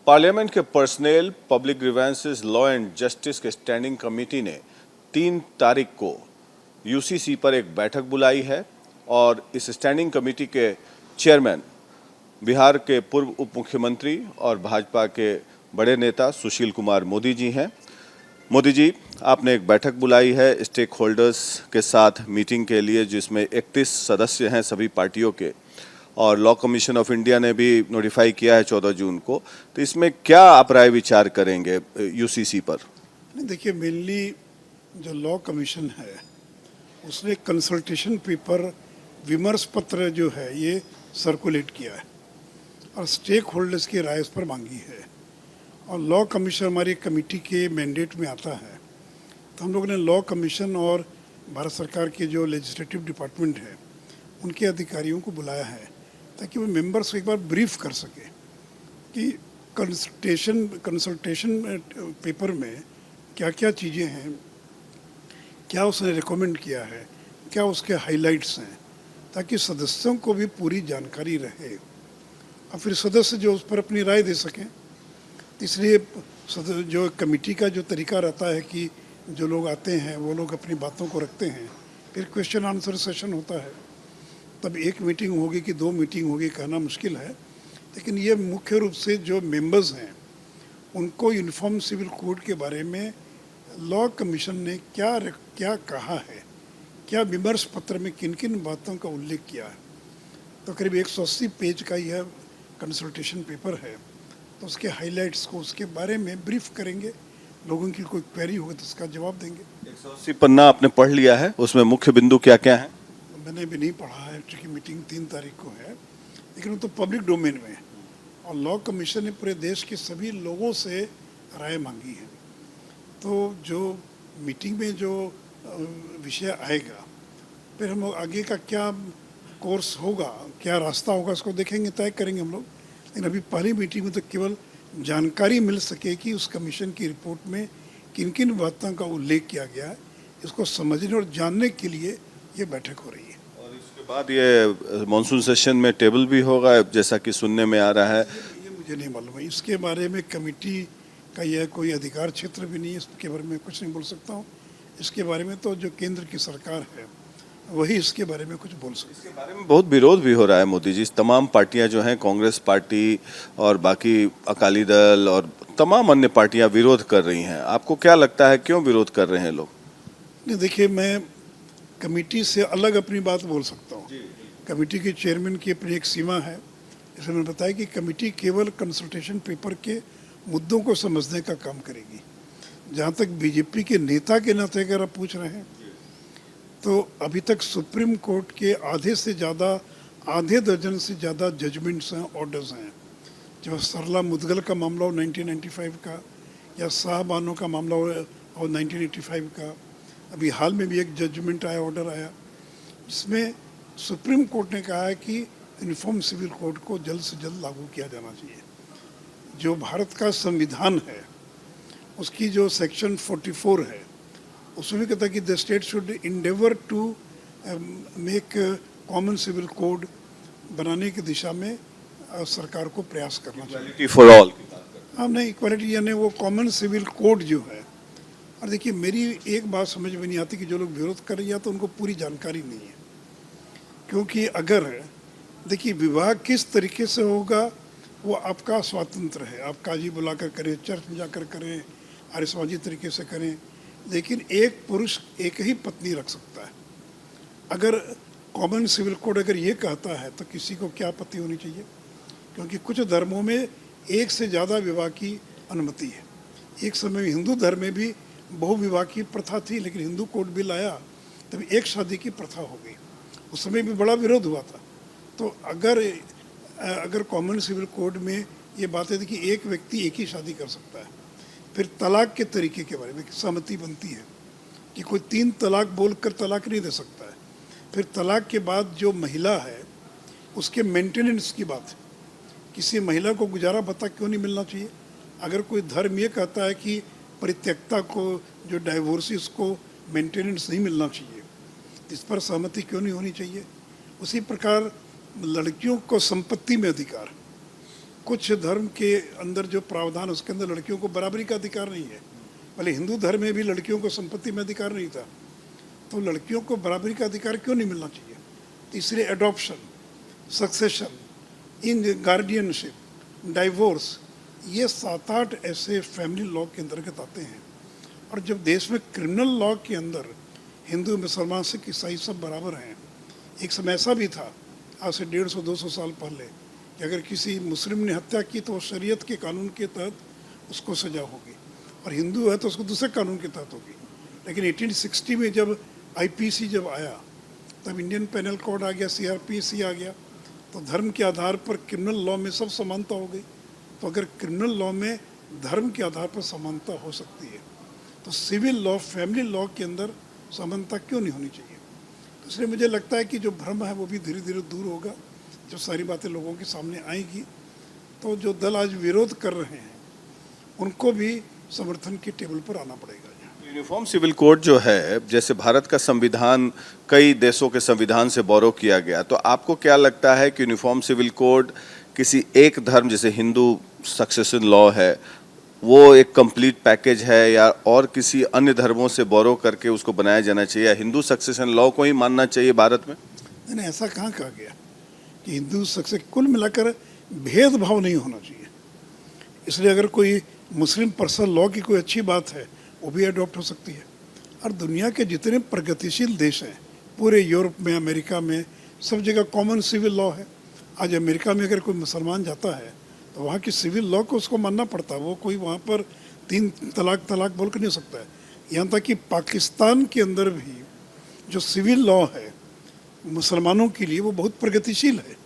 Parliament के personal, public grievances, law and justice के standing committee ने 3 तारीख को यूसीसी पर एक बैठक बुलाई है और इस स्टैंडिंग कमेटी के चेयरमैन बिहार के पूर्व उप मुख्यमंत्री और भाजपा के बड़े नेता सुशील कुमार मोदी जी हैं। मोदी जी, आपने एक बैठक बुलाई है स्टेक होल्डर्स के साथ मीटिंग के लिए, जिसमें 31 सदस्य हैं सभी पार्टियों के, और लॉ कमीशन ऑफ इंडिया ने भी नोटिफाई किया है 14 जून को। तो इसमें क्या आप राय विचार करेंगे यूसीसी पर? देखिए, मेनली जो लॉ कमीशन है उसने कंसल्टेशन पेपर, विमर्श पत्र जो है ये सर्कुलेट किया है और स्टेक होल्डर्स की राय उस पर मांगी है। और लॉ कमीशन हमारी कमेटी के मैंडेट में आता है, तो हम लोगों ने लॉ कमीशन और भारत सरकार के जो लेजिस्लेटिव डिपार्टमेंट है उनके अधिकारियों को बुलाया है ताकि वो मेंबर्स को एक बार ब्रीफ कर सके कि कंसल्टेशन पेपर में क्या क्या चीज़ें हैं, क्या उसने रिकमेंड किया है, क्या उसके हाइलाइट्स हैं, ताकि सदस्यों को भी पूरी जानकारी रहे और फिर सदस्य जो उस पर अपनी राय दे सकें। इसलिए जो कमेटी का जो तरीका रहता है कि जो लोग आते हैं वो लोग अपनी बातों को रखते हैं, फिर क्वेश्चन आंसर सेशन होता है, तब एक मीटिंग होगी कि 2 मीटिंग होगी कहना मुश्किल है। लेकिन ये मुख्य रूप से जो मेंबर्स हैं उनको यूनिफॉर्म सिविल कोड के बारे में लॉ कमीशन ने क्या कहा है, क्या विमर्श पत्र में किन किन बातों का उल्लेख किया है। तो करीब 180 पेज का यह कंसल्टेशन पेपर है, तो उसके हाइलाइट्स को उसके बारे में ब्रीफ करेंगे। लोगों की कोई क्वेरी होगी तो उसका जवाब देंगे। 180 पन्ना आपने पढ़ लिया है, उसमें मुख्य बिंदु क्या क्या है? मैंने भी नहीं पढ़ा है, क्योंकि मीटिंग 3 तारीख को है, लेकिन वो तो पब्लिक डोमेन में है और लॉ कमीशन ने पूरे देश के सभी लोगों से राय मांगी है। तो जो मीटिंग में जो विषय आएगा, फिर हम आगे का क्या कोर्स होगा, क्या रास्ता होगा, उसको देखेंगे, तय करेंगे हम लोग। लेकिन अभी पहली मीटिंग में तो केवल जानकारी मिल सके कि उस कमीशन की रिपोर्ट में किन किन बातों का उल्लेख किया गया है, इसको समझने और जानने के लिए ये बैठक हो रही है। और इसके बाद ये मॉनसून सेशन में टेबल भी होगा, जैसा कि सुनने में आ रहा है। ये मुझे नहीं मालूम है, इसके बारे में कमेटी का यह कोई अधिकार क्षेत्र भी नहीं है, इसके बारे में कुछ नहीं बोल सकता हूँ। इसके बारे में तो जो केंद्र की सरकार है वही इसके बारे में कुछ बोल सकती है। इसके बारे में बहुत विरोध भी हो रहा है मोदी जी। तमाम पार्टियां जो हैं, कांग्रेस पार्टी और बाकी अकाली दल और तमाम अन्य पार्टियां विरोध कर रही हैं। आपको क्या लगता है, क्यों विरोध कर रहे हैं लोग? नहीं, देखिए, मैं कमेटी से अलग अपनी बात बोल सकता हूँ। कमेटी के चेयरमैन की अपनी एक सीमा है। जैसे मैंने बताया कि कमेटी केवल कंसल्टेशन पेपर के मुद्दों को समझने का काम करेगी। जहाँ तक बीजेपी के नेता के नाते अगर आप पूछ रहे हैं, तो अभी तक सुप्रीम कोर्ट के आधे दर्जन से ज़्यादा जजमेंट्स हैं, ऑर्डर्स हैं। जो सरला मुदगल का मामला हो 1995 का, या शाहबानो का मामला हो 1985 का, अभी हाल में भी एक जजमेंट आया, ऑर्डर आया, जिसमें सुप्रीम कोर्ट ने कहा है कि यूनिफॉर्म सिविल कोड को जल्द से जल्द लागू किया जाना चाहिए। जो भारत का संविधान है उसकी जो सेक्शन 44 है उसमें भी कहता है कि the state should endeavour to make common civil code बनाने की दिशा में सरकार को प्रयास करना चाहिए। Equality for all. हाँ, नहीं, इक्वालिटी यानी वो कॉमन सिविल कोड जो है। और देखिए, मेरी एक बात समझ में नहीं आती कि जो लोग विरोध कर रहे हैं तो उनको पूरी जानकारी नहीं है। क्योंकि अगर देखिए, विवाह किस तरीके से होगा वो आपका स्वातंत्र है, आप काजी बुलाकर करें, चर्च में जाकर करें, आर्यसमाजी तरीके से करें, लेकिन एक पुरुष एक ही पत्नी रख सकता है। अगर कॉमन सिविल कोड अगर ये कहता है तो किसी को क्या आपत्ति होनी चाहिए? क्योंकि कुछ धर्मों में एक से ज़्यादा विवाह की अनुमति है। एक समय में हिंदू धर्म में भी बहुविवाह की प्रथा थी, लेकिन हिंदू कोड बिल आया तब एक शादी की प्रथा हो गई। उस समय भी बड़ा विरोध हुआ था। तो अगर कॉमन सिविल कोड में ये बात है कि एक व्यक्ति एक ही शादी कर सकता है, फिर तलाक के तरीके के बारे में सहमति बनती है कि कोई 3 तलाक बोलकर तलाक नहीं दे सकता है। फिर तलाक के बाद जो महिला है उसके मेंटेनेंस की बात है। किसी महिला को गुजारा भत्ता क्यों नहीं मिलना चाहिए? अगर कोई धर्म ये कहता है कि परित्यक्ता को, जो डाइवोर्सिस को मेंटेनेंस नहीं मिलना चाहिए, इस पर सहमति क्यों नहीं होनी चाहिए? उसी प्रकार लड़कियों को संपत्ति में अधिकार, कुछ धर्म के अंदर जो प्रावधान, उसके अंदर लड़कियों को बराबरी का अधिकार नहीं है। भले हिंदू धर्म में भी लड़कियों को संपत्ति में अधिकार नहीं था, तो लड़कियों को बराबरी का अधिकार क्यों नहीं मिलना चाहिए? तीसरे, एडॉप्शन, सक्सेशन, इन गार्डियनशिप, डाइवोर्स, ये 7-8 ऐसे फैमिली लॉ के अंतर्गत आते हैं। और जब देश में क्रिमिनल लॉ के अंदर हिंदू, मुसलमान, सिख, ईसाई सब बराबर हैं। एक समय ऐसा भी था, आज से 150-200 साल पहले, कि अगर किसी मुस्लिम ने हत्या की तो शरीयत के कानून के तहत उसको सज़ा होगी, और हिंदू है तो उसको दूसरे कानून के तहत होगी। लेकिन 1860 में जब आईपीसी जब आया, तब इंडियन पेनल कोड आ गया, सीआरपीसी आ गया, तो धर्म के आधार पर क्रिमिनल लॉ में सब समानता हो गई। तो अगर क्रिमिनल लॉ में धर्म के आधार पर समानता हो सकती है, तो सिविल लॉ, फैमिली लॉ के अंदर समानता क्यों नहीं होनी चाहिए? तो इसलिए मुझे लगता है कि जो भ्रम है वो भी धीरे धीरे दूर होगा। जब सारी बातें लोगों के सामने आएगी, तो जो दल आज विरोध कर रहे हैं उनको भी समर्थन की टेबल पर आना पड़ेगा। यूनिफॉर्म सिविल कोड जो है, जैसे भारत का संविधान कई देशों के संविधान से बोरो किया गया, तो आपको क्या लगता है कि यूनिफॉर्म सिविल कोड किसी एक धर्म, जैसे हिंदू सक्सेशन लॉ है, वो एक कंप्लीट पैकेज है, या और किसी अन्य धर्मों से बोरो करके उसको बनाया जाना चाहिए, या हिंदू सक्सेशन लॉ को ही मानना चाहिए भारत में? नहीं, ऐसा कहाँ कहा गया कि हिंदू सक्सेशन? कुल मिलाकर भेदभाव नहीं होना चाहिए। इसलिए अगर कोई मुस्लिम पर्सनल लॉ की कोई अच्छी बात है, वो भी अडॉप्ट हो सकती है। और दुनिया के जितने प्रगतिशील देश हैं, पूरे यूरोप में, अमेरिका में, सब जगह कॉमन सिविल लॉ है। आज अमेरिका में अगर कोई मुसलमान जाता है तो वहाँ की सिविल लॉ को उसको मानना पड़ता है। वो कोई वहाँ पर 3 तलाक बोल कर नहीं हो सकता है। यहाँ तक कि पाकिस्तान के अंदर भी जो सिविल लॉ है मुसलमानों के लिए, वो बहुत प्रगतिशील है।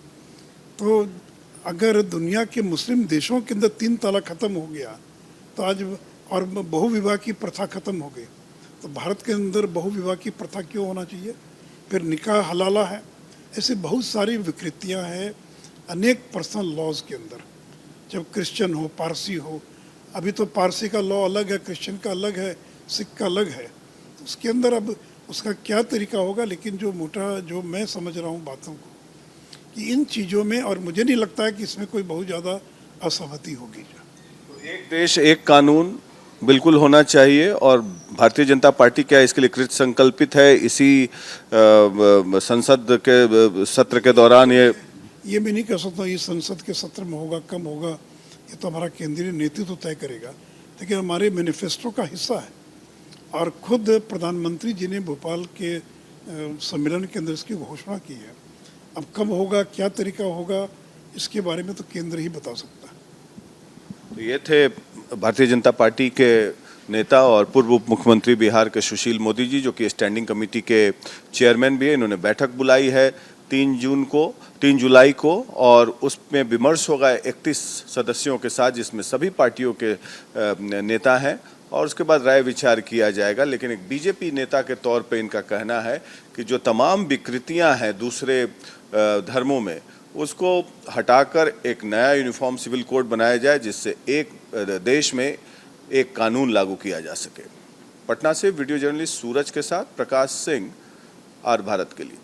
तो अगर दुनिया के मुस्लिम देशों के अंदर 3 तलाक ख़त्म हो गया, तो आज और बहुविवाह की प्रथा ख़त्म हो गई, तो भारत के अंदर बहुविवाह की प्रथा क्यों होना चाहिए? फिर निकाह हलाला है। ऐसे बहुत सारी विकृतियां हैं अनेक पर्सनल लॉज के अंदर। जब क्रिश्चियन हो, पारसी हो, अभी तो पारसी का लॉ अलग है, क्रिश्चियन का अलग है, सिख का अलग है, तो उसके अंदर अब उसका क्या तरीका होगा? लेकिन जो मैं समझ रहा हूँ बातों को, कि इन चीज़ों में, और मुझे नहीं लगता है कि इसमें कोई बहुत ज़्यादा असहमति होगी। तो एक देश एक कानून बिल्कुल होना चाहिए, और भारतीय जनता पार्टी क्या इसके लिए कृत संकल्पित है? इसी संसद के सत्र के दौरान ये मैं नहीं कह सकता ये संसद के सत्र में होगा, कम होगा, ये तो हमारा केंद्रीय नेतृत्व तय करेगा। लेकिन हमारे मैनिफेस्टो का हिस्सा है, और खुद प्रधानमंत्री जी ने भोपाल के सम्मेलन के अंदर इसकी घोषणा की है। अब कब होगा, क्या तरीका होगा, इसके बारे में तो केंद्र ही बता सकता है। तो ये थे भारतीय जनता पार्टी के नेता और पूर्व उप मुख्यमंत्री बिहार के सुशील मोदी जी, जो कि स्टैंडिंग कमेटी के चेयरमैन भी है। इन्होंने बैठक बुलाई है 3 जुलाई को, और उसमें विमर्श होगा 31 सदस्यों के साथ, जिसमें सभी पार्टियों के नेता हैं, और उसके बाद राय विचार किया जाएगा। लेकिन एक बीजेपी नेता के तौर पे इनका कहना है कि जो तमाम विकृतियां हैं दूसरे धर्मों में, उसको हटाकर एक नया यूनिफॉर्म सिविल कोड बनाया जाए, जिससे एक देश में एक कानून लागू किया जा सके। पटना से वीडियो जर्नलिस्ट सूरज के साथ प्रकाश सिंह, आर भारत के लिए।